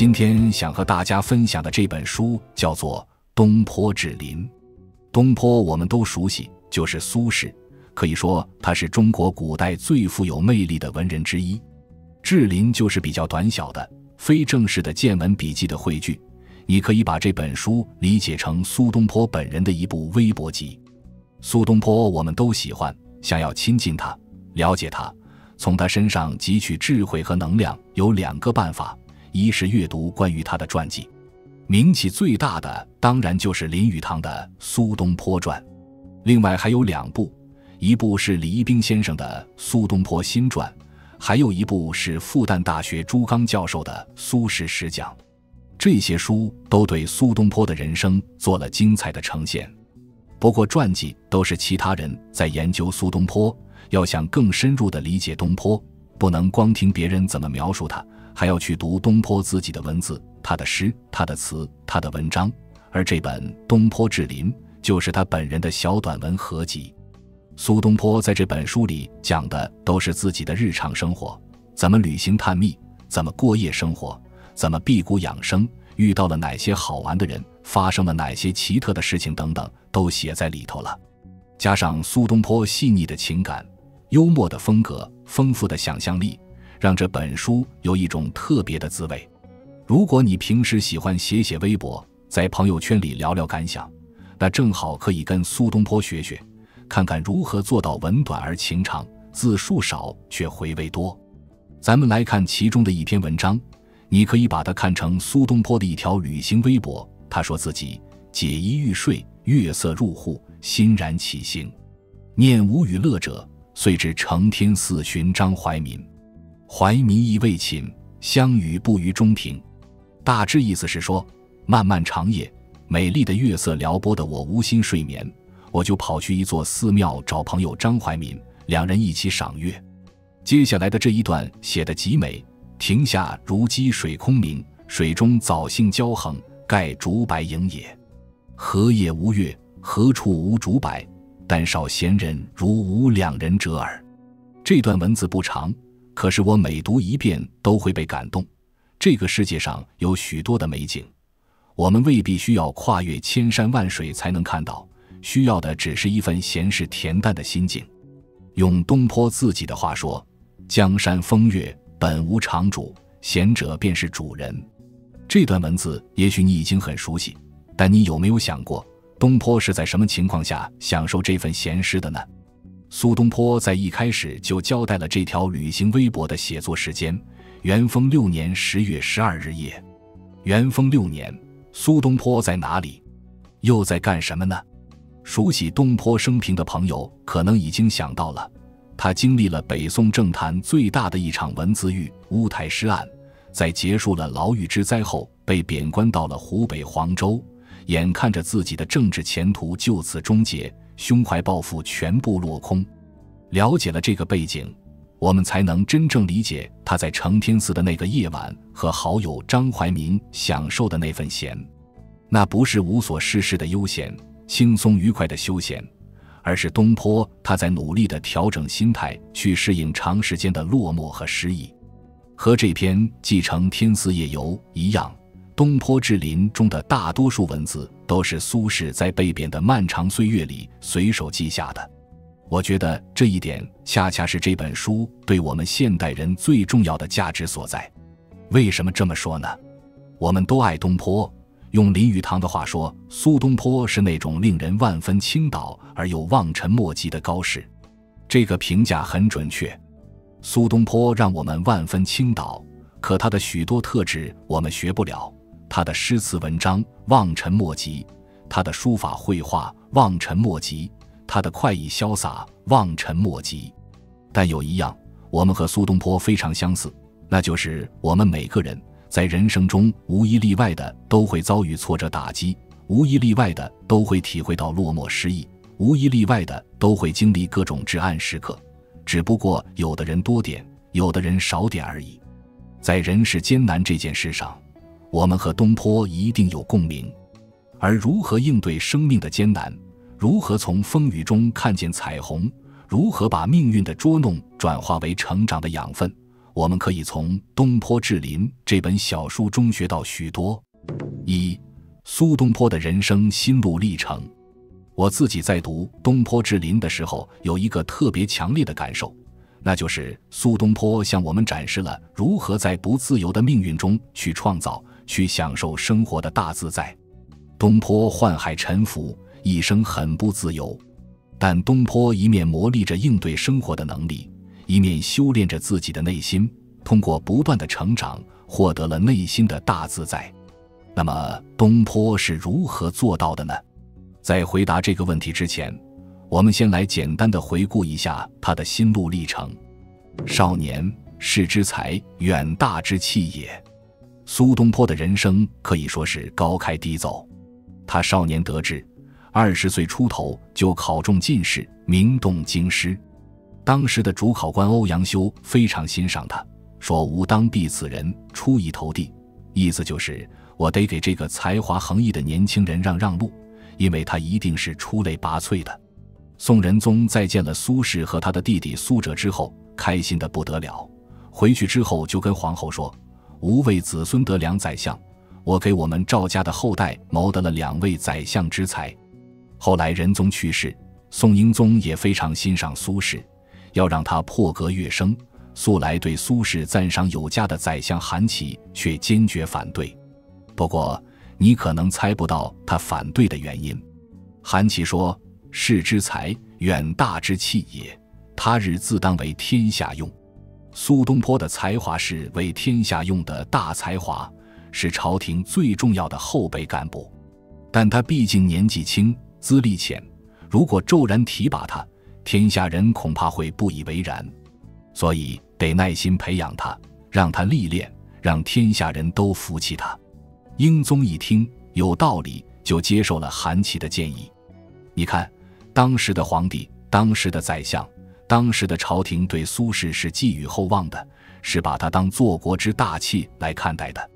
今天想和大家分享的这本书叫做《东坡志林》。东坡我们都熟悉，就是苏轼，可以说他是中国古代最富有魅力的文人之一。志林就是比较短小的、非正式的见闻笔记的汇聚，你可以把这本书理解成苏东坡本人的一部微博集。苏东坡我们都喜欢，想要亲近他、了解他，从他身上汲取智慧和能量，有2个办法。一是阅读关于他的传记，名气最大的当然就是林语堂的《苏东坡传》，另外还有2部，一部是李一冰先生的《苏东坡新传》，还有一部是复旦大学朱刚教授的《苏轼十讲》。这些书都对苏东坡的人生做了精彩的呈现。不过传记都是其他人在研究苏东坡，要想更深入地理解东坡，不能光听别人怎么描述他，还要去读东坡自己的文字，他的诗，他的词，他的文章。而这本《东坡志林》就是他本人的小短文合集。苏东坡在这本书里讲的都是自己的日常生活，怎么旅行探秘，怎么过夜生活，怎么辟谷养生，遇到了哪些好玩的人，发生了哪些奇特的事情等等，都写在里头了。加上苏东坡细腻的情感、幽默的风格、丰富的想象力，让这本书有一种特别的滋味。如果你平时喜欢写写微博，在朋友圈里聊聊感想，那正好可以跟苏东坡学学，看看如何做到文短而情长，字数少却回味多。咱们来看其中的一篇文章，你可以把它看成苏东坡的一条旅行微博。他说自己解衣欲睡，月色入户，欣然起行，念无与乐者，遂至承天寺寻张怀民。怀民意未寝，相与步于中庭。大致意思是说，漫漫长夜，美丽的月色撩拨得我无心睡眠，我就跑去一座寺庙找朋友张怀民，2人一起赏月。接下来的这一段写得极美，庭下如积水空明，水中藻荇交横，盖竹柏影也。何夜无月，何处无竹柏？但少闲人如吾2人者耳。这段文字不长，可是我每读一遍都会被感动。这个世界上有许多的美景，我们未必需要跨越千山万水才能看到，需要的只是一份闲适恬淡的心境。用东坡自己的话说，江山风月本无常主，闲者便是主人。这段文字也许你已经很熟悉，但你有没有想过，东坡是在什么情况下享受这份闲适的呢？苏东坡在一开始就交代了这条旅行微博的写作时间，元丰6年10月12日夜。元丰6年，苏东坡在哪里？又在干什么呢？熟悉东坡生平的朋友可能已经想到了，他经历了北宋政坛最大的一场文字狱——乌台诗案，在结束了牢狱之灾后，被贬官到了湖北黄州，眼看着自己的政治前途就此终结，胸怀抱负全部落空。了解了这个背景，我们才能真正理解他在承天寺的那个夜晚和好友张怀民享受的那份闲。那不是无所事事的悠闲、轻松愉快的休闲，而是东坡他在努力地调整心态，去适应长时间的落寞和失意。和这篇《继承天寺夜游》一样，东坡志林中的大多数文字都是苏轼在被贬的漫长岁月里随手记下的。我觉得这一点恰恰是这本书对我们现代人最重要的价值所在。为什么这么说呢？我们都爱东坡，用林语堂的话说，苏东坡是那种令人万分倾倒而又望尘莫及的高士。这个评价很准确。苏东坡让我们万分倾倒，可他的许多特质我们学不了。他的诗词文章望尘莫及，他的书法绘画望尘莫及，他的快意潇洒望尘莫及。但有一样，我们和苏东坡非常相似，那就是我们每个人在人生中无一例外的都会遭遇挫折打击，无一例外的都会体会到落寞失意，无一例外的都会经历各种至暗时刻，只不过有的人多点，有的人少点而已。在人世艰难这件事上，我们和东坡一定有共鸣。而如何应对生命的艰难，如何从风雨中看见彩虹，如何把命运的捉弄转化为成长的养分，我们可以从《东坡志林》这本小书中学到许多。一、苏东坡的人生心路历程。我自己在读《东坡志林》的时候，有一个特别强烈的感受，那就是苏东坡向我们展示了如何在不自由的命运中去创造、去享受生活的大自在。东坡宦海沉浮，一生很不自由，但东坡一面磨砺着应对生活的能力，一面修炼着自己的内心，通过不断的成长，获得了内心的大自在。那么，东坡是如何做到的呢？在回答这个问题之前，我们先来简单的回顾一下他的心路历程。少年，士之才，远大之器也。苏东坡的人生可以说是高开低走。他少年得志，20岁出头就考中进士，名动京师。当时的主考官欧阳修非常欣赏他，说吾当避此人，出一头地。意思就是我得给这个才华横溢的年轻人让路，因为他一定是出类拔萃的。宋仁宗在见了苏轼和他的弟弟苏辙之后，开心得不得了，回去之后就跟皇后说，吾为子孙得2宰相，我给我们赵家的后代谋得了2位宰相之才。后来仁宗去世，宋英宗也非常欣赏苏轼，要让他破格跃升。素来对苏轼赞赏有加的宰相韩琦却坚决反对。不过你可能猜不到他反对的原因。韩琦说，士之才，远大之器也，他日自当为天下用。苏东坡的才华是为天下用的大才华，是朝廷最重要的后备干部。但他毕竟年纪轻，资历浅，如果骤然提拔他，天下人恐怕会不以为然。所以得耐心培养他，让他历练，让天下人都服气他。英宗一听有道理，就接受了韩琦的建议。你看，当时的皇帝，当时的宰相，当时的朝廷对苏轼是寄予厚望的，是把他当做国之大器来看待的。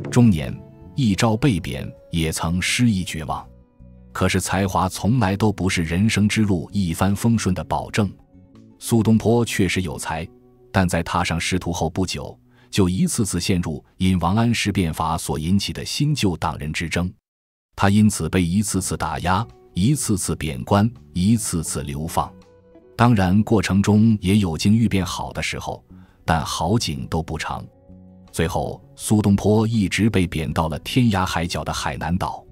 中年一朝被贬，也曾失意绝望。可是才华从来都不是人生之路一帆风顺的保证。苏东坡确实有才，但在踏上仕途后不久，就一次次陷入因王安石变法所引起的新旧党人之争。他因此被一次次打压，一次次贬官，一次次流放。当然过程中也有经愈变好的时候，但好景都不长。最后苏东坡一直被贬到了天涯海角的海南岛。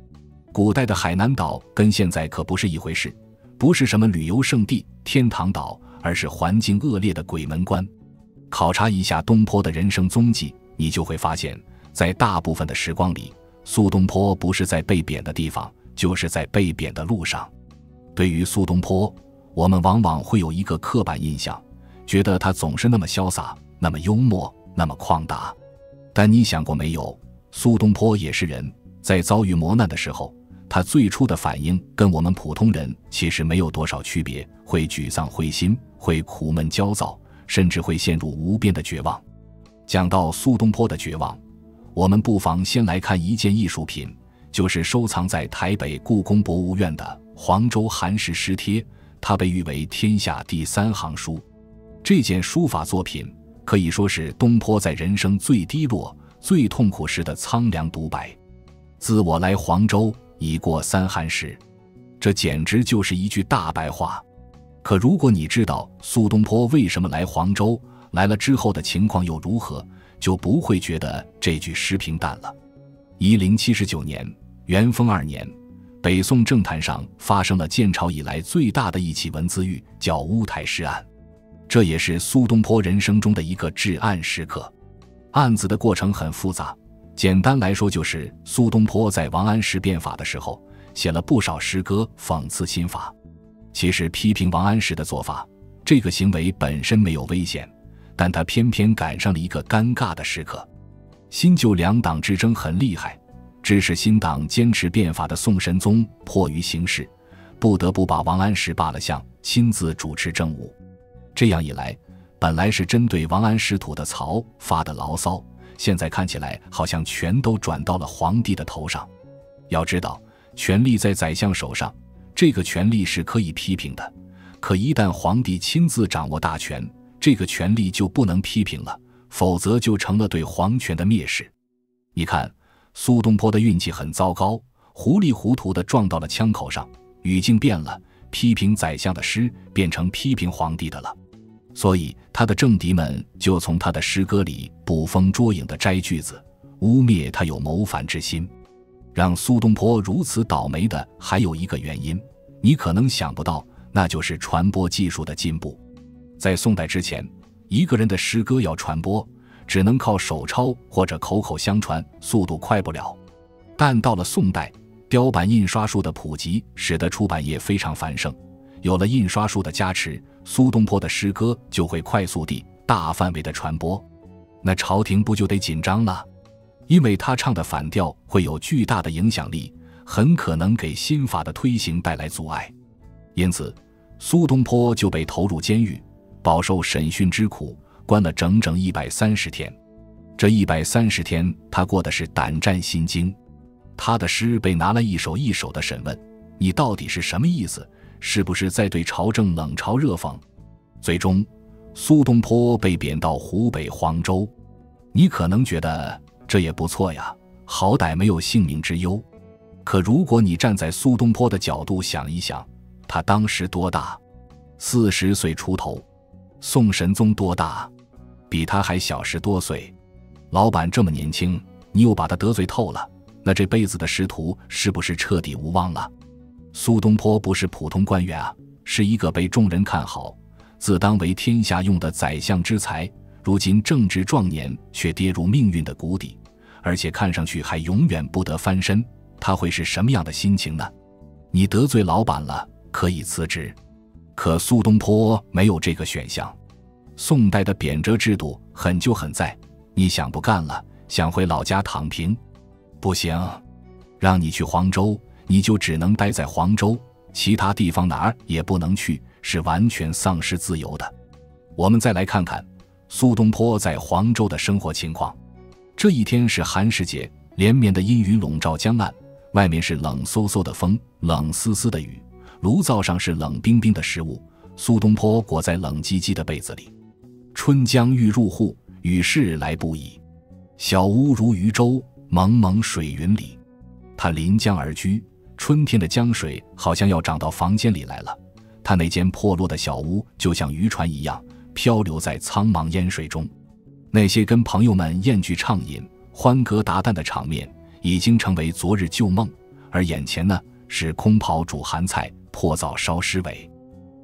古代的海南岛跟现在可不是一回事，不是什么旅游胜地、天堂岛，而是环境恶劣的鬼门关。考察一下东坡的人生踪迹，你就会发现，在大部分的时光里，苏东坡不是在被贬的地方，就是在被贬的路上。对于苏东坡，我们往往会有一个刻板印象，觉得他总是那么潇洒，那么幽默，那么旷达。但你想过没有，苏东坡也是人，在遭遇磨难的时候，他最初的反应跟我们普通人其实没有多少区别，会沮丧灰心，会苦闷焦躁，甚至会陷入无边的绝望。讲到苏东坡的绝望，我们不妨先来看一件艺术品，就是收藏在台北故宫博物院的黄州韩氏诗帖，它被誉为天下第3行书。这件书法作品可以说是东坡在人生最低落、最痛苦时的苍凉独白。自我来黄州，已过3寒时，这简直就是一句大白话。可如果你知道苏东坡为什么来黄州，来了之后的情况又如何，就不会觉得这句诗平淡了。1079年，元丰2年，北宋政坛上发生了建朝以来最大的一起文字狱，叫乌台诗案。这也是苏东坡人生中的一个至暗时刻。案子的过程很复杂，简单来说就是苏东坡在王安石变法的时候，写了不少诗歌讽刺新法。其实批评王安石的做法，这个行为本身没有危险，但他偏偏赶上了一个尴尬的时刻。新旧两党之争很厉害，支持新党坚持变法的宋神宗迫于形势，不得不把王安石罢了相，亲自主持政务。这样一来，本来是针对王安石吐的槽发的牢骚，现在看起来好像全都转到了皇帝的头上。要知道，权力在宰相手上，这个权力是可以批评的，可一旦皇帝亲自掌握大权，这个权力就不能批评了，否则就成了对皇权的蔑视。你看，苏东坡的运气很糟糕，糊里糊涂地撞到了枪口上，语境变了，批评宰相的诗变成批评皇帝的了。所以他的政敌们就从他的诗歌里捕风捉影地摘句子，污蔑他有谋反之心。让苏东坡如此倒霉的还有一个原因，你可能想不到，那就是传播技术的进步。在宋代之前，一个人的诗歌要传播，只能靠手抄或者口口相传，速度快不了。但到了宋代，雕版印刷术的普及使得出版业非常繁盛，有了印刷术的加持，苏东坡的诗歌就会快速地、大范围的传播。那朝廷不就得紧张了？因为他唱的反调会有巨大的影响力，很可能给新法的推行带来阻碍。因此，苏东坡就被投入监狱，饱受审讯之苦，关了整整130天。这130天，他过的是胆战心惊。他的诗被拿来一首一首的审问，你到底是什么意思？是不是在对朝政冷嘲热讽？最终，苏东坡被贬到湖北黄州。你可能觉得这也不错呀，好歹没有性命之忧。可如果你站在苏东坡的角度想一想，他当时多大？40岁出头。宋神宗多大？比他还小10多岁。老板这么年轻，你又把他得罪透了，那这辈子的仕途是不是彻底无望了？苏东坡不是普通官员啊，是一个被众人看好、自当为天下用的宰相之才，如今正值壮年却跌入命运的谷底，而且看上去还永远不得翻身，他会是什么样的心情呢？你得罪老板了，可以辞职。可苏东坡没有这个选项。宋代的贬谪制度很就很在，你想不干了，想回老家躺平，不行，让你去黄州，你就只能待在黄州，其他地方哪儿也不能去，是完全丧失自由的。我们再来看看苏东坡在黄州的生活情况。这一天是寒食节，连绵的阴云笼罩江岸，外面是冷飕飕的风，冷丝丝的雨，炉灶上是冷冰冰的食物，苏东坡裹在冷唧唧的被子里。春江欲入户，雨势来不已。小屋如渔舟，蒙蒙水云里。他临江而居，春天的江水好像要涨到房间里来了。他那间破落的小屋就像渔船一样，漂流在苍茫烟水中。那些跟朋友们宴聚畅饮、欢歌达旦的场面，已经成为昨日旧梦，而眼前呢，是空刨煮寒菜，破灶烧尸尾。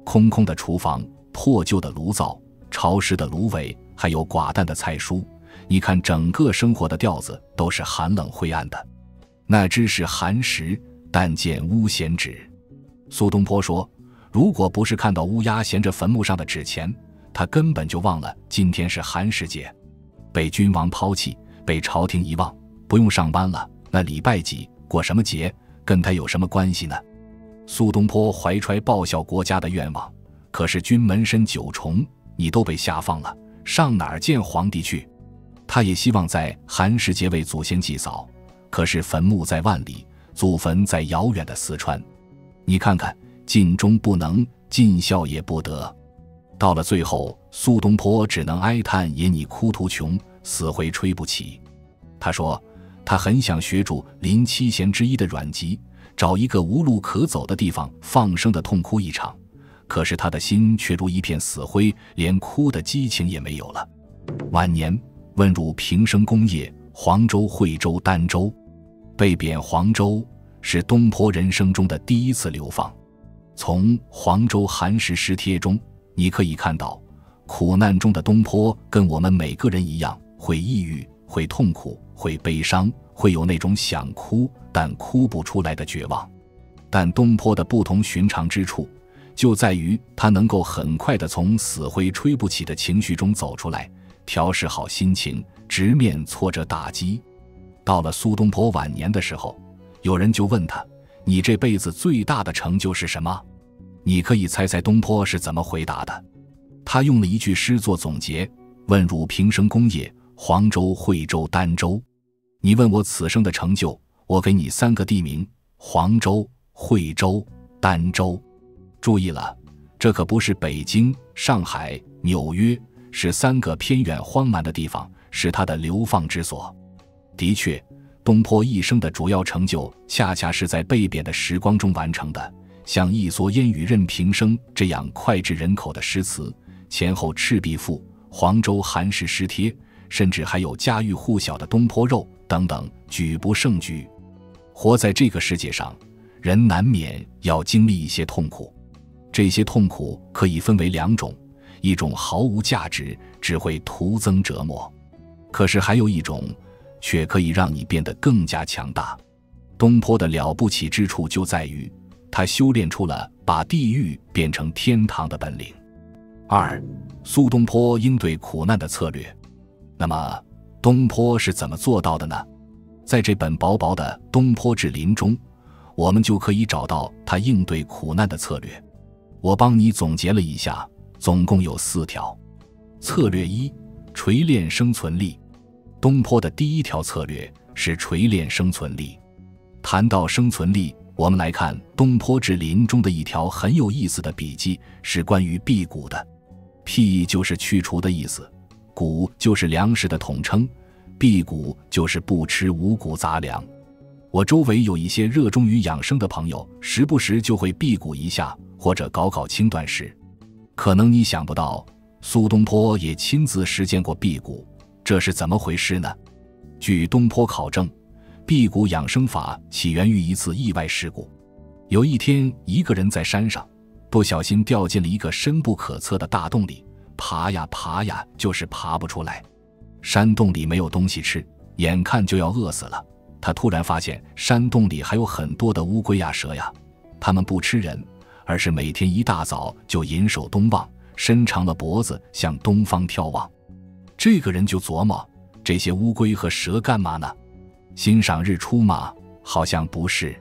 空空的厨房，破旧的炉灶，潮湿的芦苇，还有寡淡的菜蔬，你看整个生活的调子都是寒冷灰暗的。那只是寒食，但见乌闲纸。苏东坡说，如果不是看到乌鸦衔着坟墓上的纸钱，他根本就忘了今天是寒食节。被君王抛弃，被朝廷遗忘，不用上班了，那礼拜几过什么节，跟他有什么关系呢？苏东坡怀揣报效国家的愿望，可是君门深九重，你都被下放了，上哪儿见皇帝去？他也希望在寒食节为祖先祭扫，可是坟墓在万里，祖坟在遥远的四川。你看看，尽忠不能，尽孝也不得。到了最后，苏东坡只能哀叹也你哭途穷，死灰吹不起。他说，他很想学主临七贤之一的阮籍，找一个无路可走的地方放声的痛哭一场，可是他的心却如一片死灰，连哭的激情也没有了。晚年问入平生功业，黄州、惠州、儋州。被贬黄州是东坡人生中的第一次流放。从黄州寒食诗帖中，你可以看到，苦难中的东坡跟我们每个人一样，会抑郁，会痛苦，会悲伤，会有那种想哭但哭不出来的绝望。但东坡的不同寻常之处，就在于他能够很快地从死灰吹不起的情绪中走出来，调试好心情，直面挫折打击。到了苏东坡晚年的时候，有人就问他，你这辈子最大的成就是什么？你可以猜猜东坡是怎么回答的。他用了一句诗做总结，问汝平生功业，黄州、惠州、儋州。你问我此生的成就，我给你3个地名，黄州、惠州、儋州。注意了，这可不是北京、上海、纽约，是3个偏远荒蛮的地方，是他的流放之所。的确，东坡一生的主要成就恰恰是在被贬的时光中完成的，像一蓑烟雨任平生这样脍炙人口的诗词，前后赤壁赋、黄州寒食诗帖，甚至还有家喻户晓的东坡肉等等，举不胜举。活在这个世界上，人难免要经历一些痛苦，这些痛苦可以分为2种，一种毫无价值，只会徒增折磨，可是还有一种却可以让你变得更加强大。东坡的了不起之处就在于他修炼出了把地狱变成天堂的本领。2. 苏东坡应对苦难的策略。那么东坡是怎么做到的呢？在这本薄薄的《东坡志林》中，我们就可以找到他应对苦难的策略。我帮你总结了一下，总共有4条。策略1：锤炼生存力。东坡的第1条策略是锤炼生存力。谈到生存力，我们来看《东坡志林》中的一条很有意思的笔记，是关于辟谷的。辟就是去除的意思，谷就是粮食的统称，辟谷就是不吃五谷杂粮。我周围有一些热衷于养生的朋友，时不时就会辟谷一下，或者搞轻断食。可能你想不到，苏东坡也亲自实践过辟谷，这是怎么回事呢？据东坡考证，辟谷养生法起源于一次意外事故。有一天，一个人在山上不小心掉进了一个深不可测的大洞里，爬呀爬呀，就是爬不出来。山洞里没有东西吃，眼看就要饿死了。他突然发现山洞里还有很多的乌龟呀蛇呀，它们不吃人，而是每天一大早就引首东望，伸长了脖子向东方眺望。这个人就琢磨，这些乌龟和蛇干嘛呢？欣赏日出吗？好像不是。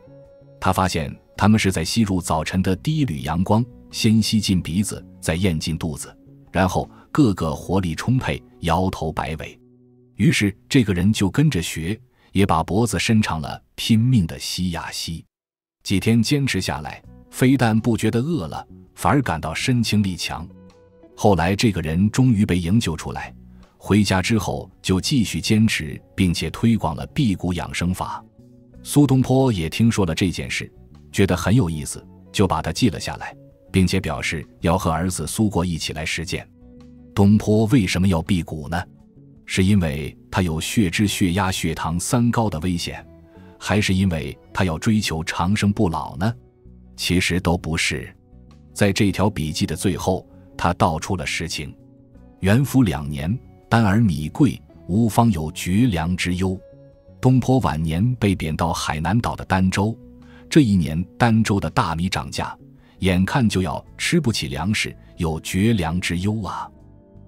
他发现它们是在吸入早晨的第一缕阳光，先吸进鼻子，再咽进肚子，然后个个活力充沛，摇头摆尾。于是这个人就跟着学，也把脖子伸长了，拼命地吸呀吸。几天坚持下来，非但不觉得饿了，反而感到身轻力强。后来这个人终于被营救出来，回家之后就继续坚持，并且推广了辟谷养生法。苏东坡也听说了这件事，觉得很有意思，就把它记了下来，并且表示要和儿子苏过一起来实践。东坡为什么要辟谷呢？是因为他有血脂、血压、血糖3高的危险，还是因为他要追求长生不老呢？其实都不是。在这条笔记的最后，他道出了实情：元符2年，丹而米贵，吾方有绝粮之忧。东坡晚年被贬到海南岛的儋州，这一年儋州的大米涨价，眼看就要吃不起粮食，有绝粮之忧啊。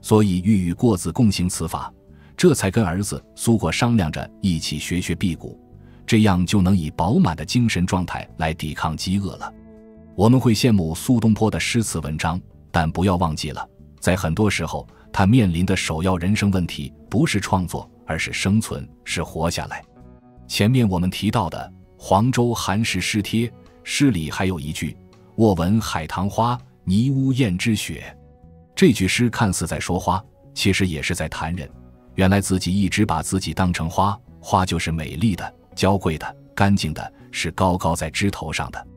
所以欲与过子共行此法，这才跟儿子苏过商量着一起学辟谷，这样就能以饱满的精神状态来抵抗饥饿了。我们会羡慕苏东坡的诗词文章，但不要忘记了，在很多时候他面临的首要人生问题不是创作，而是生存，是活下来。前面我们提到的黄州寒食诗帖，诗里还有一句卧闻海棠花，泥污燕之雪。这句诗看似在说花，其实也是在谈人。原来自己一直把自己当成花，花就是美丽的、娇贵的、干净的，是高高在枝头上的。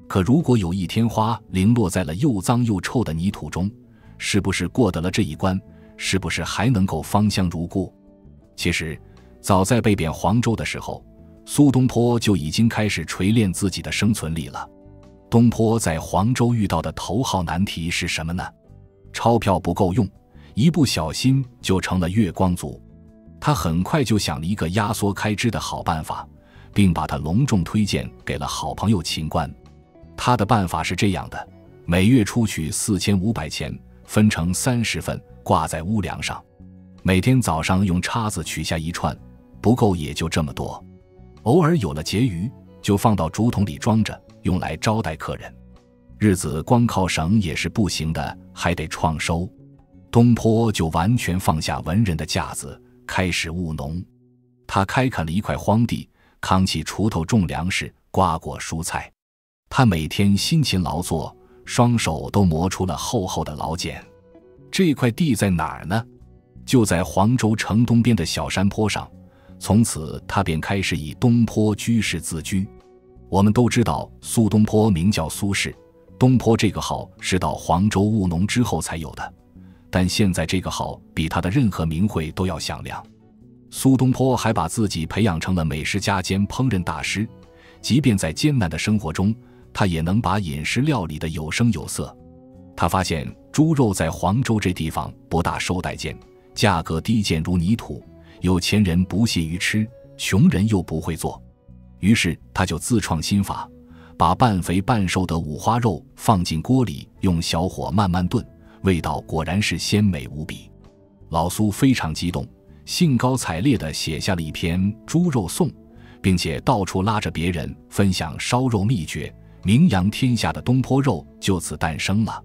可如果有一天花零落在了又脏又臭的泥土中，是不是过得了这一关？是不是还能够芳香如故？其实早在被贬黄州的时候，苏东坡就已经开始锤炼自己的生存力了。东坡在黄州遇到的头号难题是什么呢？钞票不够用，一不小心就成了月光族。他很快就想了一个压缩开支的好办法，并把它隆重推荐给了好朋友秦观。他的办法是这样的：每月出取4500钱，分成30份，挂在屋梁上。每天早上用叉子取下一串，不够也就这么多。偶尔有了结余，就放到竹筒里装着，用来招待客人。日子光靠省也是不行的，还得创收。东坡就完全放下文人的架子，开始务农。他开垦了一块荒地，扛起锄头种粮食，瓜果蔬菜。他每天辛勤劳作，双手都磨出了厚厚的老茧。这块地在哪儿呢？就在黄州城东边的小山坡上。从此他便开始以东坡居士自居。我们都知道苏东坡名叫苏轼，东坡这个号是到黄州务农之后才有的，但现在这个号比他的任何名讳都要响亮。苏东坡还把自己培养成了美食家兼烹饪大师，即便在艰难的生活中，他也能把饮食料理得有声有色。他发现猪肉在黄州这地方不大受待见，价格低贱如泥土，有钱人不屑于吃，穷人又不会做，于是他就自创新法，把半肥半瘦的五花肉放进锅里，用小火慢慢炖，味道果然是鲜美无比。老苏非常激动，兴高采烈地写下了一篇《猪肉颂》，并且到处拉着别人分享烧肉秘诀，名扬天下的东坡肉就此诞生了。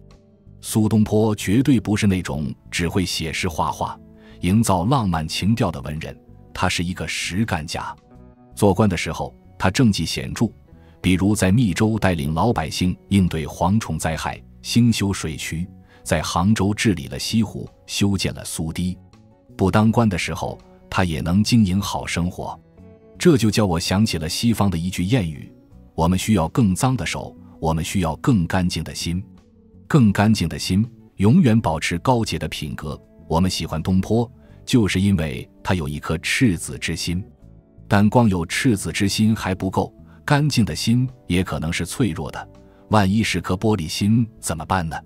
苏东坡绝对不是那种只会写诗画画营造浪漫情调的文人，他是一个实干家。做官的时候，他政绩显著，比如在密州带领老百姓应对蝗虫灾害，兴修水渠；在杭州治理了西湖，修建了苏堤。不当官的时候，他也能经营好生活。这就叫我想起了西方的一句谚语：我们需要更脏的手，我们需要更干净的心。更干净的心永远保持高洁的品格。我们喜欢东坡，就是因为他有一颗赤子之心。但光有赤子之心还不够，干净的心也可能是脆弱的，万一是颗玻璃心怎么办呢？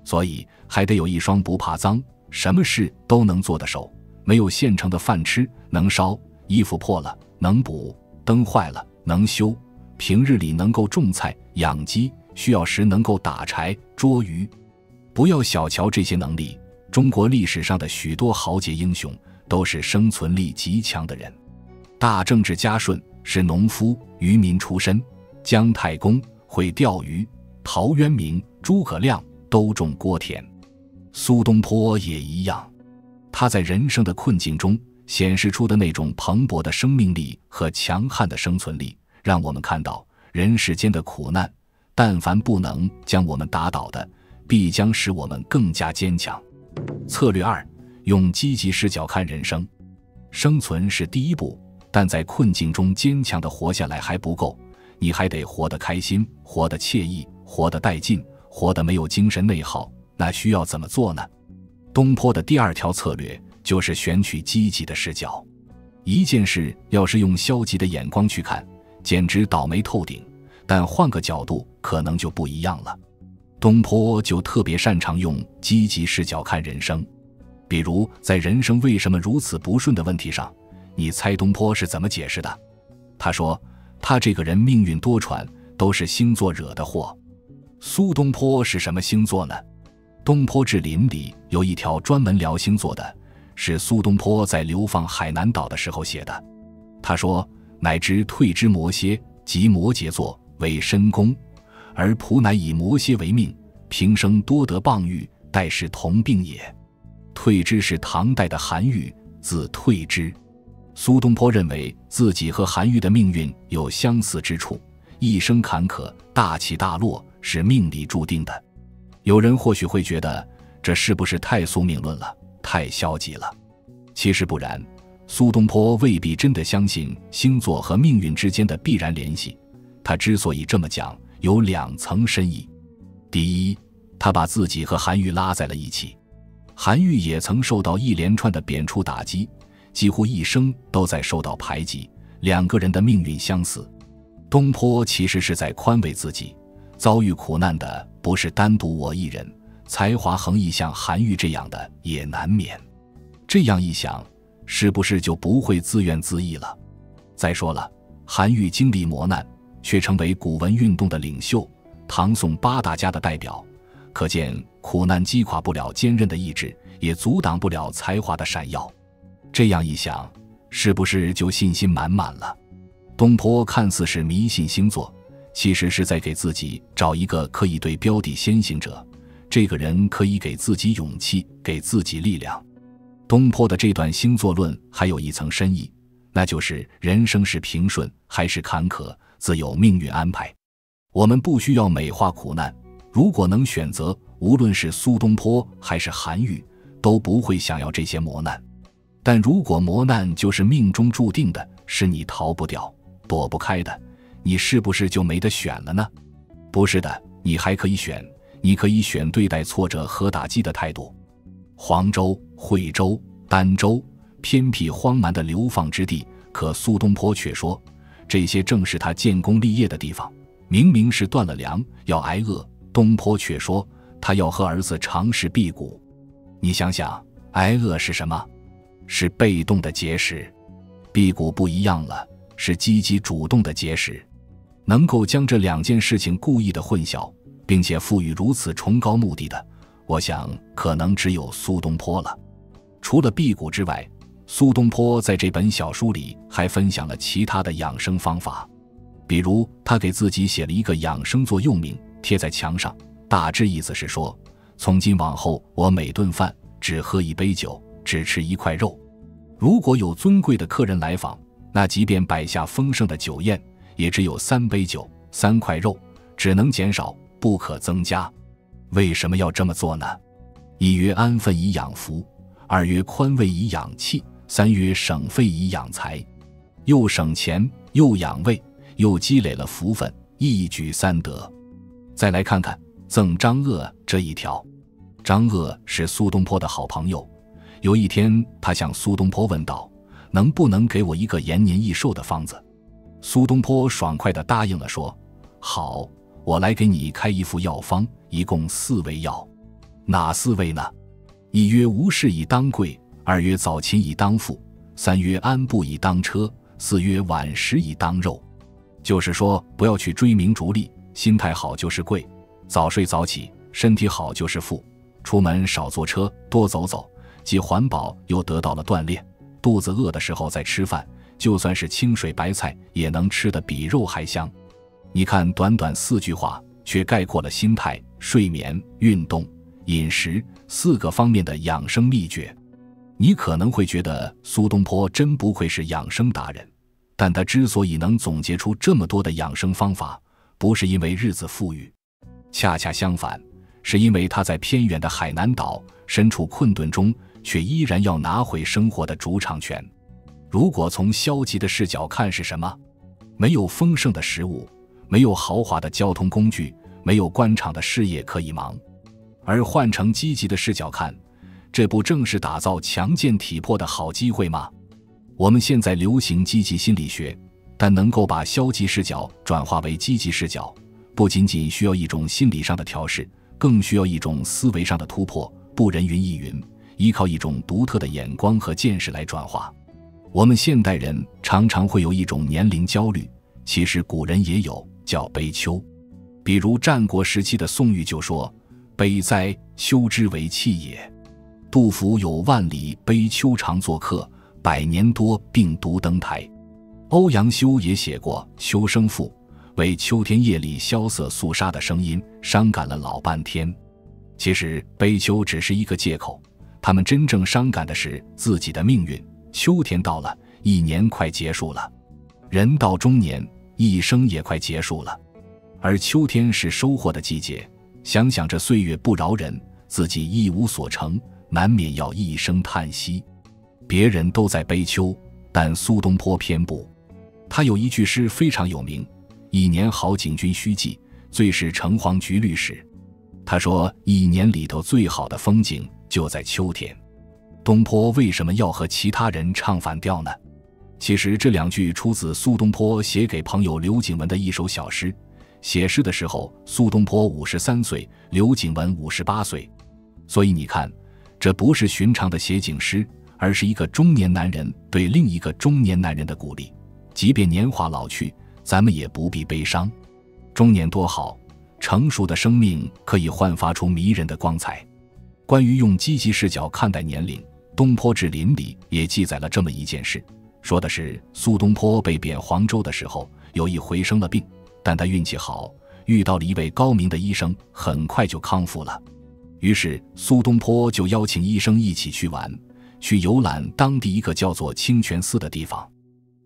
所以还得有一双不怕脏，什么事都能做的手。没有现成的饭吃，能烧；衣服破了能补；灯坏了能修；平日里能够种菜养鸡，需要时能够打柴捉鱼。不要小瞧这些能力，中国历史上的许多豪杰英雄都是生存力极强的人。大政治家舜是农夫渔民出身，姜太公会钓鱼，陶渊明诸葛亮都种锅田。苏东坡也一样，他在人生的困境中显示出的那种蓬勃的生命力和强悍的生存力，让我们看到人世间的苦难，但凡不能将我们打倒的，必将使我们更加坚强。策略2，用积极视角看人生。生存是第一步，但在困境中坚强地活下来还不够，你还得活得开心，活得惬意，活得带劲，活得没有精神内耗。那需要怎么做呢？东坡的第2条策略就是选取积极的视角。一件事要是用消极的眼光去看，简直倒霉透顶，但换个角度可能就不一样了。东坡就特别擅长用积极视角看人生。比如在人生为什么如此不顺的问题上，你猜东坡是怎么解释的？他说他这个人命运多舛，都是星座惹的祸。苏东坡是什么星座呢？东坡志林里有一条专门聊星座的，是苏东坡在流放海南岛的时候写的。他说乃知退之摩蝎，即摩羯座为申宫，而仆乃以摩蝎为命，平生多得傍遇，代是同病也。退之是唐代的韩愈，字退之。苏东坡认为自己和韩愈的命运有相似之处，一生坎坷，大起大落，是命里注定的。有人或许会觉得这是不是太宿命论了，太消极了？其实不然，苏东坡未必真的相信星座和命运之间的必然联系。他之所以这么讲，有2层深意。第一，他把自己和韩愈拉在了一起。韩愈也曾受到一连串的贬黜打击，几乎一生都在受到排挤，两个人的命运相似。东坡其实是在宽慰自己，遭遇苦难的不是单独我一人，才华横溢像韩愈这样的也难免。这样一想，是不是就不会自怨自艾了？再说了，韩愈经历磨难，却成为古文运动的领袖，唐宋8大家的代表，可见苦难击垮不了坚韧的意志，也阻挡不了才华的闪耀。这样一想，是不是就信心满满了？东坡看似是迷信星座，其实是在给自己找一个可以对标的先行者，这个人可以给自己勇气，给自己力量。东坡的这段星座论还有一层深意，那就是人生是平顺还是坎坷，自有命运安排。我们不需要美化苦难，如果能选择，无论是苏东坡还是韩愈，都不会想要这些磨难。但如果磨难就是命中注定的，是你逃不掉、躲不开的，你是不是就没得选了呢？不是的，你还可以选，你可以选对待挫折和打击的态度。黄州、惠州、儋州，偏僻荒蛮的流放之地，可苏东坡却说，这些正是他建功立业的地方。明明是断了粮，要挨饿，东坡却说他要和儿子尝试辟谷。你想想，挨饿是什么？是被动的节食。辟谷不一样了，是积极主动的节食。能够将这两件事情故意的混淆，并且赋予如此崇高目的的，我想可能只有苏东坡了。除了辟谷之外，苏东坡在这本小书里还分享了其他的养生方法。比如他给自己写了一个养生座右铭，贴在墙上，大致意思是说，从今往后我每顿饭只喝一杯酒，只吃一块肉。如果有尊贵的客人来访，那即便摆下丰盛的酒宴，也只有3杯酒3块肉，只能减少，不可增加。为什么要这么做呢？一曰安分以养福，二曰宽胃以养气，三曰省费以养财。又省钱，又养胃，又积累了福分，一举3得。再来看看赠张鄂这一条。张鄂是苏东坡的好朋友，有一天他向苏东坡问道，能不能给我一个延年益寿的方子？苏东坡爽快地答应了，说好，我来给你开一副药方，一共4味药。哪4味呢？一曰无事以当贵，二曰早勤以当富，三曰安步以当车，四曰晚食以当肉。就是说，不要去追名逐利，心态好就是贵，早睡早起，身体好就是富，出门少坐车，多走走，既环保又得到了锻炼，肚子饿的时候再吃饭，就算是清水白菜也能吃得比肉还香。你看，短短4句话却概括了心态、睡眠、运动、饮食4个方面的养生秘诀。你可能会觉得苏东坡真不愧是养生达人，但他之所以能总结出这么多的养生方法，不是因为日子富裕，恰恰相反，是因为他在偏远的海南岛身处困顿中，却依然要拿回生活的主场权。如果从消极的视角看，是什么？没有丰盛的食物，没有豪华的交通工具，没有官场的事业可以忙。而换成积极的视角看，这不正是打造强健体魄的好机会吗？我们现在流行积极心理学，但能够把消极视角转化为积极视角，不仅仅需要一种心理上的调试，更需要一种思维上的突破，不人云亦云，依靠一种独特的眼光和见识来转化。我们现代人常常会有一种年龄焦虑，其实古人也有，叫悲秋。比如战国时期的宋玉就说，悲哉，秋之为气也。杜甫有万里悲秋常作客，100年多病独登台。欧阳修也写过《秋声赋》，为秋天夜里萧瑟肃杀的声音伤感了老半天。其实悲秋只是一个借口，他们真正伤感的是自己的命运。秋天到了，1年快结束了，人到中年，一生也快结束了。而秋天是收获的季节，想想这岁月不饶人，自己一无所成，难免要一声叹息。别人都在悲秋，但苏东坡偏不。他有一句诗非常有名，一年好景君须记，最是橙黄橘绿时。他说1年里头最好的风景就在秋天。东坡为什么要和其他人唱反调呢？其实这2句出自苏东坡写给朋友刘景文的一首小诗。写诗的时候，苏东坡53岁，刘景文58岁。所以你看，这不是寻常的写景诗，而是一个中年男人对另一个中年男人的鼓励。即便年华老去，咱们也不必悲伤。中年多好，成熟的生命可以焕发出迷人的光彩。关于用积极视角看待年龄，《东坡志林》里也记载了这么一件事，说的是苏东坡被贬黄州的时候，有一回生了病，但他运气好，遇到了一位高明的医生，很快就康复了。于是苏东坡就邀请医生一起去玩，去游览当地一个叫做清泉寺的地方。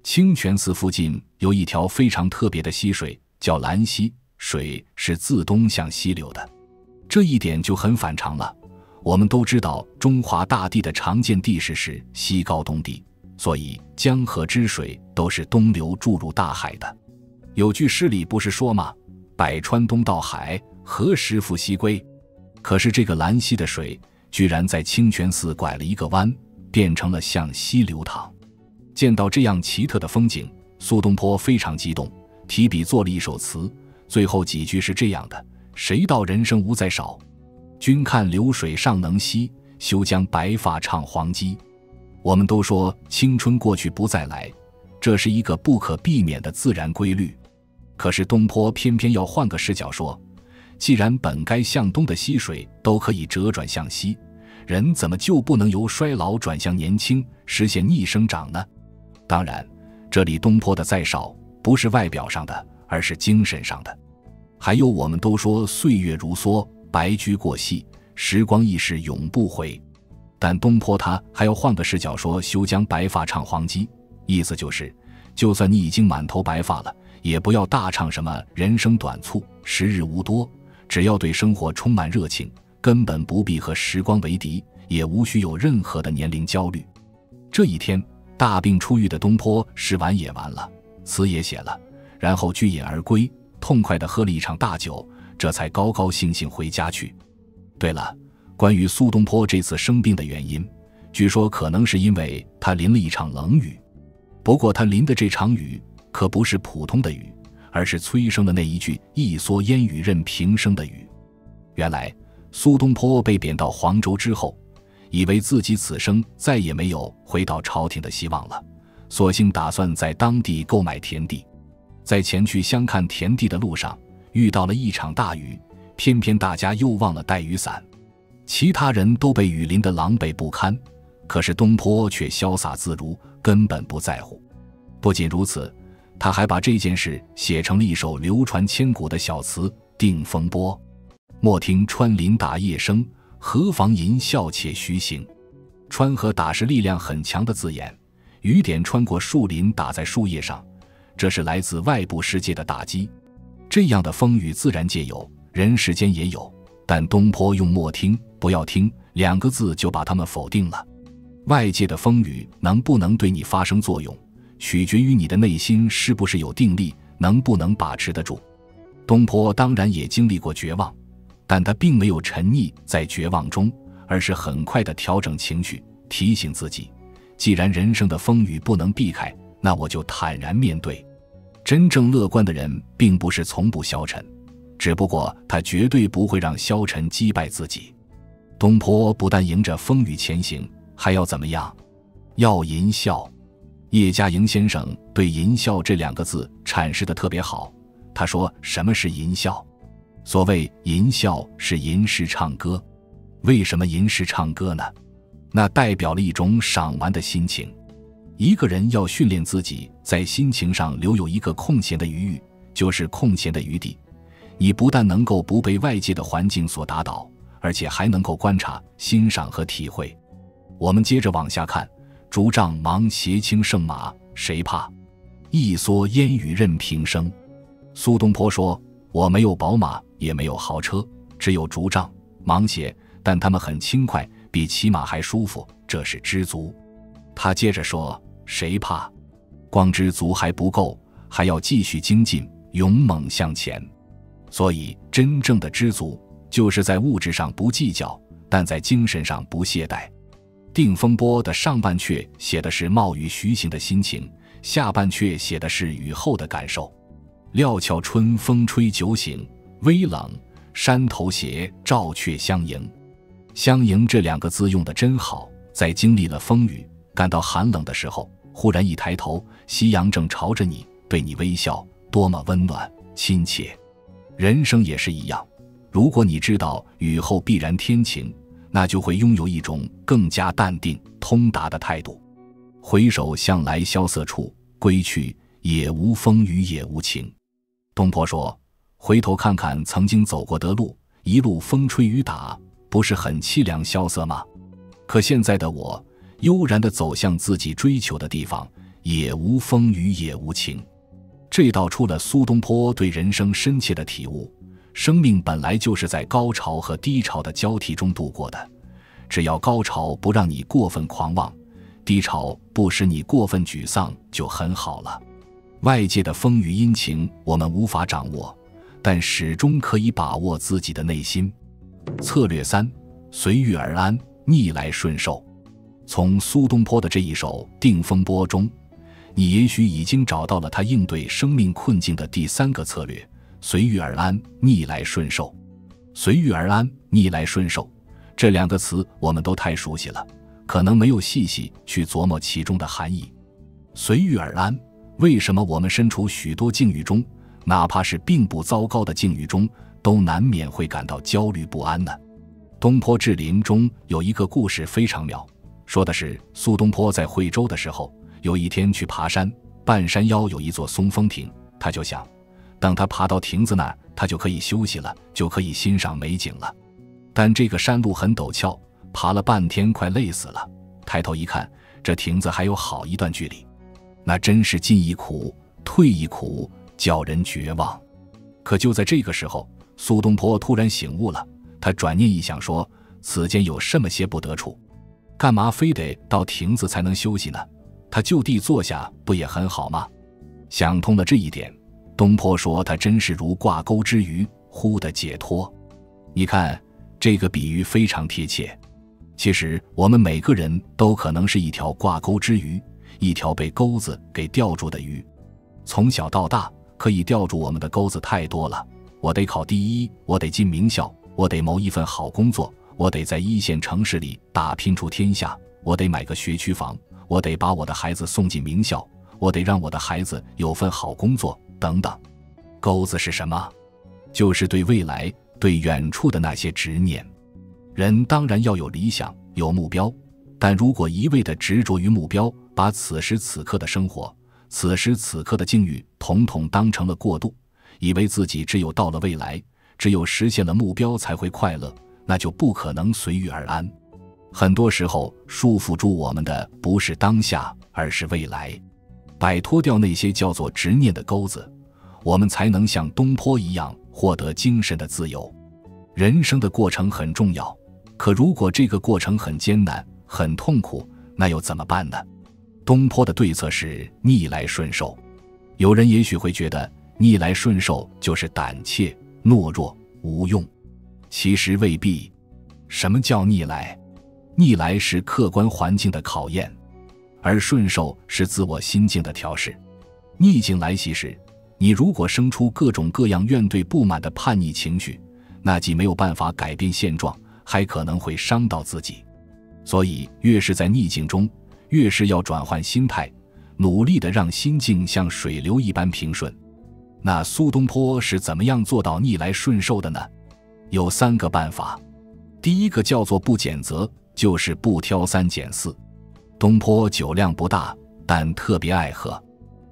清泉寺附近有一条非常特别的溪水，叫兰溪，水是自东向西流的。这一点就很反常了。我们都知道中华大地的常见地势是西高东低，所以江河之水都是东流注入大海的。有句诗里不是说吗？百川东到海，何时复西归？可是这个兰溪的水居然在清泉寺拐了一个弯，变成了向西流淌。见到这样奇特的风景，苏东坡非常激动，提笔做了一首词，最后几句是这样的：谁道人生无再少，君看流水尚能西，休将白发唱黄鸡。我们都说青春过去不再来，这是一个不可避免的自然规律。可是东坡偏偏要换个视角说，既然本该向东的溪水都可以折转向西，人怎么就不能由衰老转向年轻，实现逆生长呢？当然，这里东坡的再少不是外表上的，而是精神上的。还有我们都说岁月如梭，白驹过隙，时光易逝永不回，但东坡他还要换个视角说，休将白发唱黄鸡，意思就是就算你已经满头白发了，也不要大唱什么人生短促，时日无多，只要对生活充满热情，根本不必和时光为敌，也无需有任何的年龄焦虑。这一天，大病初愈的东坡诗完也完了，词也写了，然后聚饮而归，痛快地喝了一场大酒，这才高高兴兴回家去。对了，关于苏东坡这次生病的原因，据说可能是因为他淋了一场冷雨。不过他淋的这场雨可不是普通的雨，而是催生的那一句一蓑烟雨任平生的雨。原来苏东坡被贬到黄州之后，以为自己此生再也没有回到朝廷的希望了，索性打算在当地购买田地。在前去相看田地的路上，遇到了一场大雨，偏偏大家又忘了带雨伞，其他人都被雨淋得狼狈不堪，可是东坡却潇洒自如，根本不在乎。不仅如此，他还把这件事写成了一首流传千古的小词《定风波》：莫听穿林打叶声，何妨吟啸且徐行。穿和打是力量很强的字眼，雨点穿过树林打在树叶上，这是来自外部世界的打击。这样的风雨自然界有，人世间也有，但东坡用莫听不要听2个字就把它们否定了。外界的风雨能不能对你发生作用，取决于你的内心是不是有定力，能不能把持得住。东坡当然也经历过绝望，但他并没有沉溺在绝望中，而是很快地调整情绪，提醒自己，既然人生的风雨不能避开，那我就坦然面对。真正乐观的人并不是从不消沉，只不过他绝对不会让消沉击败自己。东坡不但迎着风雨前行，还要怎么样？要吟啸。叶嘉莹先生对吟啸这2个字阐释得特别好，他说什么是吟啸？所谓吟啸是吟诗唱歌。为什么吟诗唱歌呢？那代表了一种赏玩的心情。一个人要训练自己在心情上留有一个空闲的余裕，就是空闲的余地，你不但能够不被外界的环境所打倒，而且还能够观察、欣赏和体会。我们接着往下看，竹杖芒鞋轻胜马，谁怕？一蓑烟雨任平生。苏东坡说，我没有宝马，也没有豪车，只有竹杖、芒鞋，但它们很轻快，比骑马还舒服，这是知足。他接着说，谁怕？光知足还不够，还要继续精进，勇猛向前。所以真正的知足，就是在物质上不计较，但在精神上不懈怠。定风波的上半阙写的是冒雨徐行的心情，下半阙写的是雨后的感受。料峭春风吹酒醒，微冷，山头斜，照却相迎。相迎这2个字用得真好，在经历了风雨，感到寒冷的时候，忽然一抬头，夕阳正朝着你，对你微笑，多么温暖亲切。人生也是一样，如果你知道雨后必然天晴，那就会拥有一种更加淡定通达的态度。回首向来萧瑟处，归去，也无风雨也无晴。东坡说，回头看看曾经走过的路，一路风吹雨打，不是很凄凉萧瑟吗？可现在的我，悠然地走向自己追求的地方，也无风雨也无晴。这道出了苏东坡对人生深切的体悟，生命本来就是在高潮和低潮的交替中度过的，只要高潮不让你过分狂妄，低潮不使你过分沮丧就很好了。外界的风雨阴晴我们无法掌握，但始终可以把握自己的内心。策略3：随遇而安，逆来顺受。从苏东坡的这一首《定风波》中，你也许已经找到了他应对生命困境的第3个策略：随遇而安，逆来顺受。随遇而安，逆来顺受，这2个词我们都太熟悉了，可能没有细细去琢磨其中的含义。随遇而安，为什么我们身处许多境遇中，哪怕是并不糟糕的境遇中，都难免会感到焦虑不安呢？东坡志林中有一个故事非常妙，说的是苏东坡在惠州的时候，有一天去爬山，半山腰有一座松风亭，他就想，等他爬到亭子那儿，他就可以休息了，就可以欣赏美景了。但这个山路很陡峭，爬了半天快累死了，抬头一看，这亭子还有好一段距离，那真是进一苦退一苦，叫人绝望。可就在这个时候，苏东坡突然醒悟了，他转念一想说，此间有什么些不得处，干嘛非得到亭子才能休息呢？他就地坐下不也很好吗？想通了这一点，东坡说他真是如挂钩之鱼，忽的解脱。你看这个比喻非常贴切。其实我们每个人都可能是一条挂钩之鱼，一条被钩子给吊住的鱼。从小到大，可以吊住我们的钩子太多了，我得考第1，我得进名校，我得谋一份好工作，我得在1线城市里打拼出天下，我得买个学区房，我得把我的孩子送进名校，我得让我的孩子有份好工作，等等。钩子是什么？就是对未来、对远处的那些执念。人当然要有理想，有目标，但如果一味地执着于目标，把此时此刻的生活、此时此刻的境遇统统当成了过渡，以为自己只有到了未来，只有实现了目标才会快乐，那就不可能随遇而安。很多时候束缚住我们的不是当下，而是未来。摆脱掉那些叫做执念的钩子，我们才能像东坡一样获得精神的自由。人生的过程很重要，可如果这个过程很艰难、很痛苦，那又怎么办呢？东坡的对策是逆来顺受。有人也许会觉得逆来顺受就是胆怯、懦弱、无用，其实未必。什么叫逆来？逆来是客观环境的考验，而顺受是自我心境的调试。逆境来袭时，你如果生出各种各样怨怼不满的叛逆情绪，那既没有办法改变现状，还可能会伤到自己。所以越是在逆境中，越是要转换心态，努力地让心境像水流一般平顺。那苏东坡是怎么样做到逆来顺受的呢？有3个办法。第一个叫做不拣择，就是不挑3拣4。东坡酒量不大，但特别爱喝。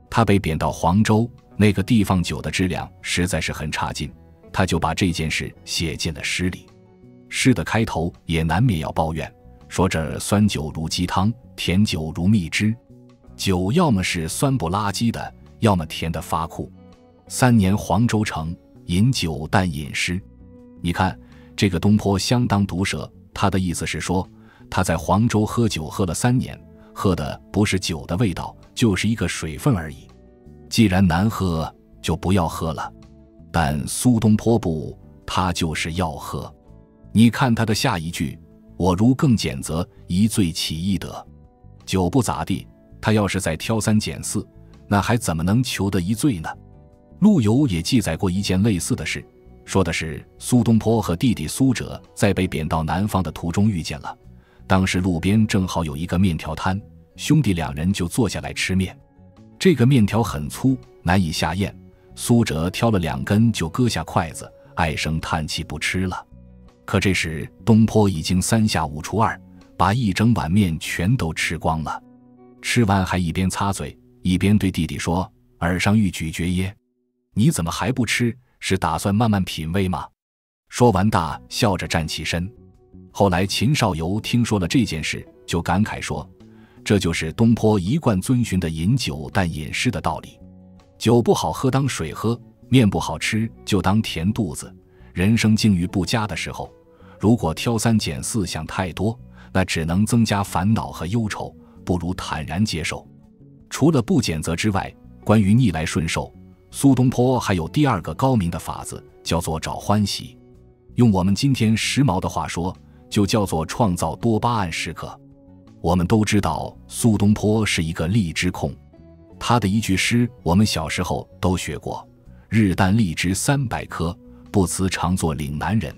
他被贬到黄州，那个地方酒的质量实在是很差劲，他就把这件事写进了诗里。诗的开头也难免要抱怨，说这儿酸酒如鸡汤，甜酒如蜜汁。酒要么是酸不拉几的，要么甜得发苦。3年黄州城，饮酒但饮诗。你看这个东坡相当毒舌，他的意思是说，他在黄州喝酒喝了3年，喝的不是酒的味道，就是一个水分而已。既然难喝，就不要喝了。但苏东坡不，他就是要喝。你看他的下一句，我如更拣择，一醉起一得。酒不咋地，他要是再挑3拣4，那还怎么能求得一醉呢？陆游也记载过一件类似的事，说的是苏东坡和弟弟苏辙在被贬到南方的途中遇见了，当时路边正好有一个面条摊，兄弟2人就坐下来吃面。这个面条很粗，难以下咽，苏辙挑了2根就搁下筷子，唉声叹气不吃了。可这时东坡已经3下5除2，把一整碗面全都吃光了。吃完还一边擦嘴，一边对弟弟说，耳上欲咀嚼耶，你怎么还不吃？是打算慢慢品味吗？说完大笑着站起身。后来秦少游听说了这件事，就感慨说，这就是东坡一贯遵循的饮酒但饮诗的道理。酒不好喝当水喝，面不好吃就当填肚子，人生境遇不佳的时候，如果挑三拣四想太多，那只能增加烦恼和忧愁，不如坦然接受。除了不谴责之外，关于逆来顺受，苏东坡还有第二个高明的法子，叫做找欢喜。用我们今天时髦的话说，就叫做创造多巴胺时刻。我们都知道苏东坡是一个荔枝控，他的一句诗我们小时候都学过，日啖荔枝300颗，不辞常作岭南人。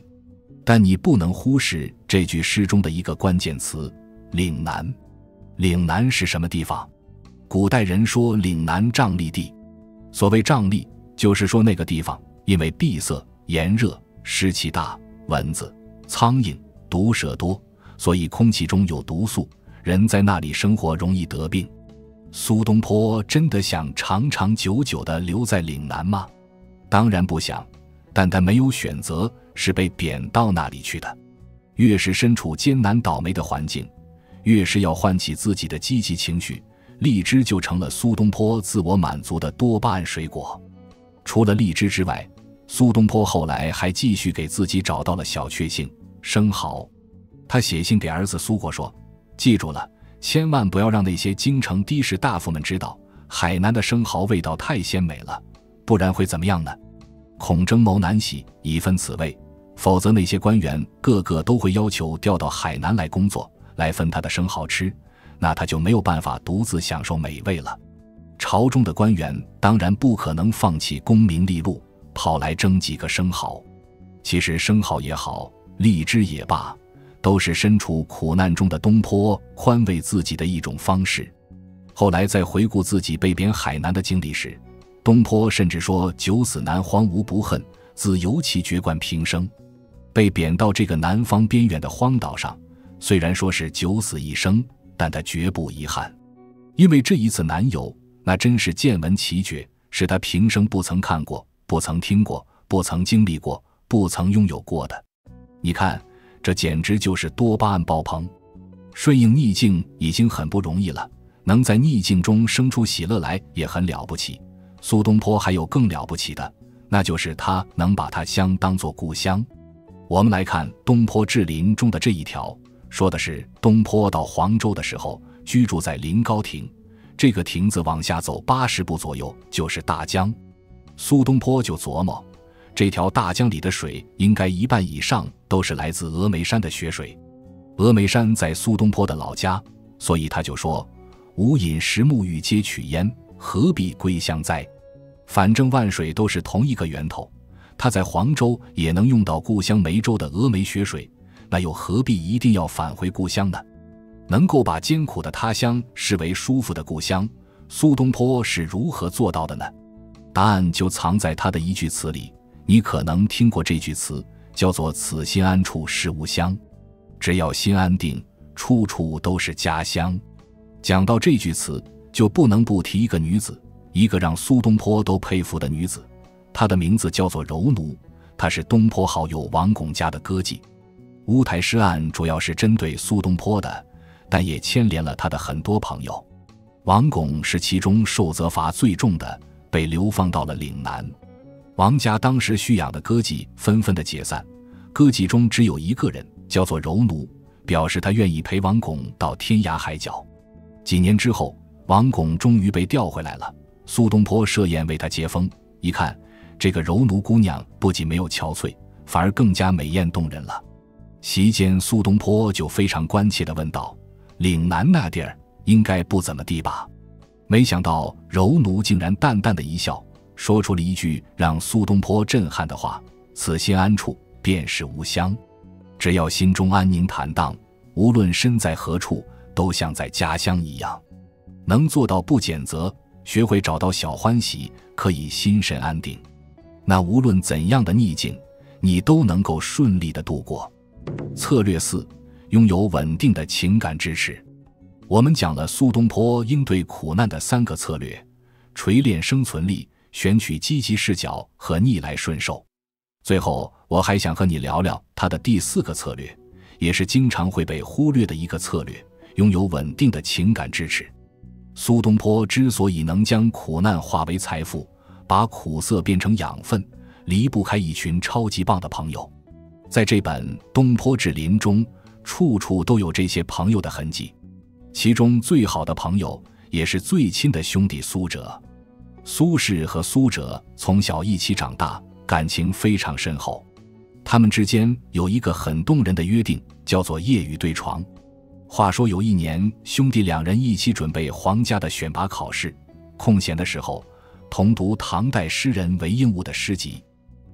但你不能忽视这句诗中的一个关键词，岭南。岭南是什么地方？古代人说岭南瘴疠地。所谓瘴疠，就是说那个地方因为闭塞、炎热、湿气大，蚊子、苍蝇、毒蛇多，所以空气中有毒素，人在那里生活容易得病。苏东坡真的想长长久久地留在岭南吗？当然不想，但他没有选择，是被贬到那里去的。越是身处艰难倒霉的环境，越是要唤起自己的积极情绪，荔枝就成了苏东坡自我满足的多巴胺水果。除了荔枝之外，苏东坡后来还继续给自己找到了小确幸，生蚝。他写信给儿子苏果说，记住了，千万不要让那些京城的士大夫们知道海南的生蚝味道太鲜美了，不然会怎么样呢？恐争谋难洗，以分此味，否则那些官员个个都会要求调到海南来工作，来分他的生蚝吃，那他就没有办法独自享受美味了。朝中的官员当然不可能放弃功名利禄，跑来争几个生蚝。其实生蚝也好，荔枝也罢，都是身处苦难中的东坡宽慰自己的一种方式。后来在回顾自己被贬海南的经历时，东坡甚至说九死南荒无不恨，自由其绝冠平生。被贬到这个南方边远的荒岛上，虽然说是九死一生，但他绝不遗憾，因为这一次南游那真是见闻奇绝，是他平生不曾看过、不曾听过、不曾经历过、不曾拥有过的。你看，这简直就是多巴胺爆棚。顺应逆境已经很不容易了，能在逆境中生出喜乐来也很了不起。苏东坡还有更了不起的，那就是他能把他乡当作故乡。我们来看《东坡志林》中的这一条，说的是东坡到黄州的时候，居住在临高亭，这个亭子往下走80步左右就是大江。苏东坡就琢磨，这条大江里的水应该一半以上都是来自峨眉山的雪水。峨眉山在苏东坡的老家，所以他就说，吾饮食沐浴皆取焉，何必归乡哉？反正万水都是同一个源头，他在黄州也能用到故乡梅州的峨眉雪水，那又何必一定要返回故乡呢？能够把艰苦的他乡视为舒服的故乡，苏东坡是如何做到的呢？答案就藏在他的一句词里，你可能听过这句词，叫做此心安处是吾乡。只要心安定，处处都是家乡。讲到这句词，就不能不提一个女子，一个让苏东坡都佩服的女子，她的名字叫做柔奴，她是东坡好友王巩家的歌妓。乌台诗案主要是针对苏东坡的，但也牵连了他的很多朋友。王巩是其中受责罚最重的，被流放到了岭南。王家当时蓄养的歌妓纷纷的解散，歌妓中只有一个人叫做柔奴，表示他愿意陪王巩到天涯海角。几年之后，王巩终于被调回来了，苏东坡设宴为他接风，一看这个柔奴姑娘不仅没有憔悴，反而更加美艳动人了。席间苏东坡就非常关切地问道，岭南那地儿应该不怎么地吧？没想到柔奴竟然淡淡的一笑，说出了一句让苏东坡震撼的话，此心安处便是吾乡。只要心中安宁坦荡，无论身在何处，都像在家乡一样。能做到不谴责，学会找到小欢喜，可以心神安定，那无论怎样的逆境，你都能够顺利地度过。策略4，拥有稳定的情感支持。我们讲了苏东坡应对苦难的3个策略：锤炼生存力、选取积极视角和逆来顺受。最后我还想和你聊聊他的第4个策略，也是经常会被忽略的一个策略，拥有稳定的情感支持。苏东坡之所以能将苦难化为财富，把苦涩变成养分，离不开一群超级棒的朋友。在这本《东坡志林》中，处处都有这些朋友的痕迹。其中最好的朋友也是最亲的兄弟苏辙。苏轼和苏辙从小一起长大，感情非常深厚。他们之间有一个很动人的约定，叫做夜雨对床。话说有一年，兄弟两人一起准备皇家的选拔考试，空闲的时候同读唐代诗人韦应物的诗集。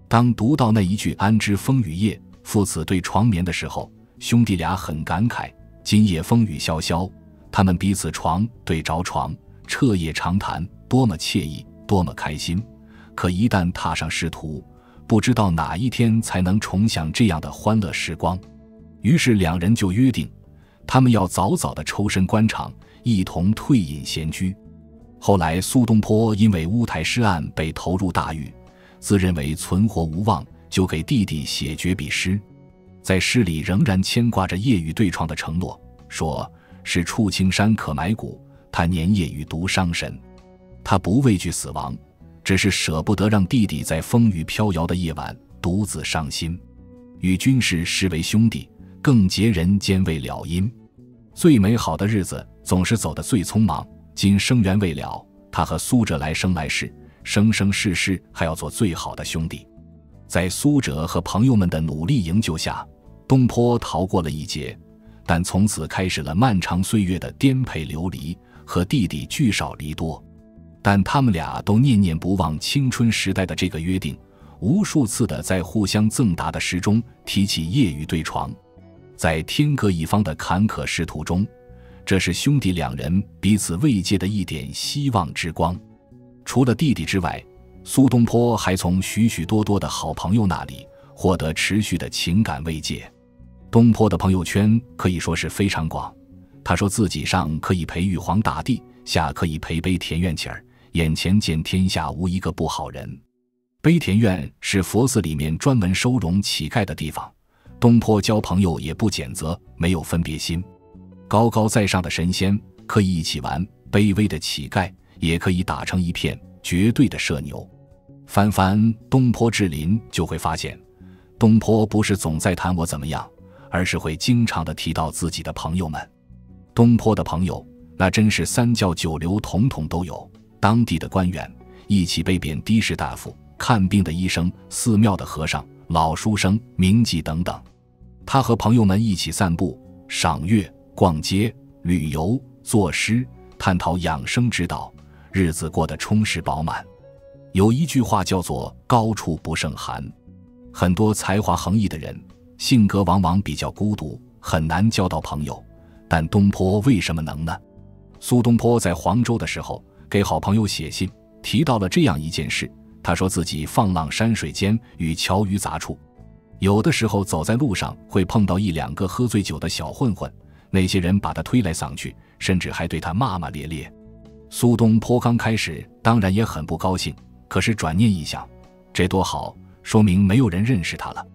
当读到那一句“安知风雨夜，父子对床眠”的时候，兄弟俩很感慨，今夜风雨潇潇，他们彼此床对着床，彻夜长谈，多么惬意，多么开心。可一旦踏上仕途，不知道哪一天才能重享这样的欢乐时光。于是两人就约定，他们要早早地抽身官场，一同退隐闲居。后来苏东坡因为乌台诗案被投入大狱，自认为存活无望，就给弟弟写绝笔诗。在诗里仍然牵挂着夜雨对床的承诺，说是触青山可埋骨，他年夜雨独伤神。他不畏惧死亡，只是舍不得让弟弟在风雨飘摇的夜晚独自伤心。与君士实为兄弟，更结人间未了因。最美好的日子总是走得最匆忙，今生缘未了，他和苏辙来生来世，生生世世还要做最好的兄弟。在苏辙和朋友们的努力营救下，东坡逃过了一劫，但从此开始了漫长岁月的颠沛流离，和弟弟聚少离多。但他们俩都念念不忘青春时代的这个约定，无数次的在互相赠答的诗中提起夜雨对床。在天各一方的坎坷仕途中，这是兄弟两人彼此慰藉的一点希望之光。除了弟弟之外，苏东坡还从许许多多的好朋友那里获得持续的情感慰藉。东坡的朋友圈可以说是非常广，他说自己上可以陪玉皇大帝，下可以陪杯田院乞儿，眼前见天下无一个不好人。杯田院是佛寺里面专门收容乞丐的地方，东坡交朋友也不拣择，没有分别心。高高在上的神仙可以一起玩，卑微的乞丐也可以打成一片，绝对的社牛。翻翻东坡志林就会发现，东坡不是总在谈我怎么样，而是会经常地提到自己的朋友们。东坡的朋友那真是三教九流统统都有，当地的官员，一起被贬的士大夫，看病的医生，寺庙的和尚，老书生，名妓等等。他和朋友们一起散步、赏月、逛街、旅游、作诗，探讨养生之道，日子过得充实饱满。有一句话叫做高处不胜寒。很多才华横溢的人性格往往比较孤独，很难交到朋友，但东坡为什么能呢？苏东坡在黄州的时候给好朋友写信，提到了这样一件事。他说自己放浪山水间，与樵鱼杂处，有的时候走在路上会碰到一两个喝醉酒的小混混，那些人把他推来搡去，甚至还对他骂骂咧咧。苏东坡刚开始当然也很不高兴，可是转念一想，这多好，说明没有人认识他了。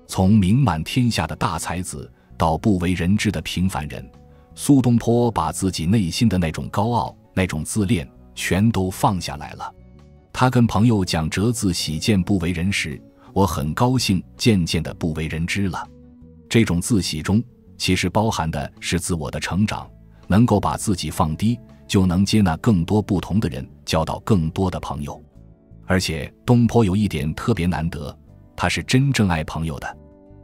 从名满天下的大才子到不为人知的平凡人，苏东坡把自己内心的那种高傲，那种自恋全都放下来了。他跟朋友讲折自喜见不为人时，我很高兴渐渐的不为人知了。这种自喜中其实包含的是自我的成长，能够把自己放低，就能接纳更多不同的人，交到更多的朋友。而且东坡有一点特别难得，他是真正爱朋友的。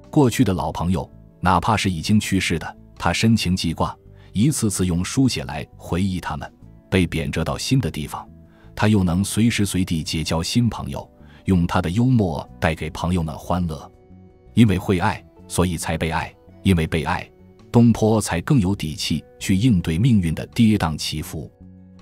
过去的老朋友，哪怕是已经去世的，他深情记挂，一次次用书写来回忆他们。被贬谪到新的地方，他又能随时随地结交新朋友，用他的幽默带给朋友们欢乐。因为会爱，所以才被爱；因为被爱，东坡才更有底气去应对命运的跌宕起伏。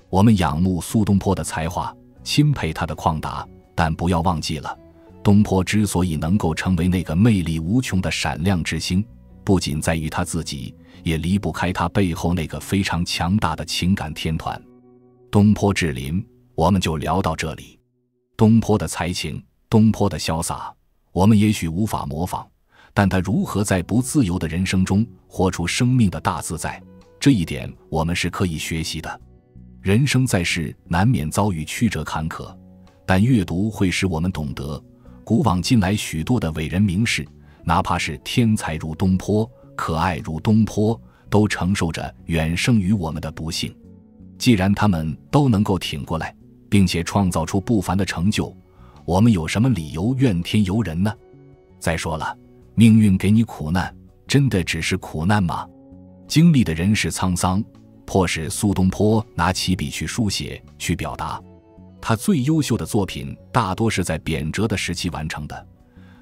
我们仰慕苏东坡的才华，钦佩他的旷达，但不要忘记了，东坡之所以能够成为那个魅力无穷的闪亮之星，不仅在于他自己，也离不开他背后那个非常强大的情感天团。东坡志林，我们就聊到这里。东坡的才情，东坡的潇洒，我们也许无法模仿，但他如何在不自由的人生中活出生命的大自在，这一点我们是可以学习的。人生在世，难免遭遇曲折坎坷，但阅读会使我们懂得，古往今来许多的伟人名士，哪怕是天才如东坡，可爱如东坡，都承受着远胜于我们的不幸。既然他们都能够挺过来，并且创造出不凡的成就，我们有什么理由怨天尤人呢？再说了，命运给你苦难，真的只是苦难吗？经历的人世沧桑，迫使苏东坡拿起笔去书写，去表达。他最优秀的作品大多是在贬谪的时期完成的，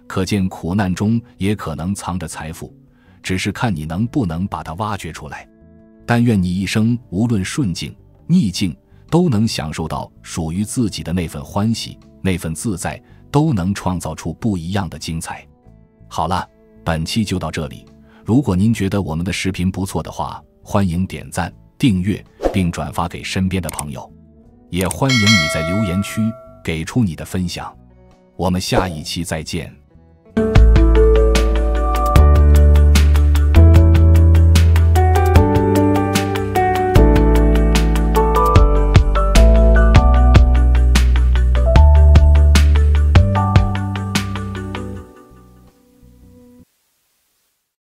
可见苦难中也可能藏着财富，只是看你能不能把它挖掘出来。但愿你一生无论顺境逆境，都能享受到属于自己的那份欢喜，那份自在，都能创造出不一样的精彩。好了，本期就到这里。如果您觉得我们的视频不错的话，欢迎点赞、订阅并转发给身边的朋友，也欢迎你在留言区给出你的分享。我们下一期再见。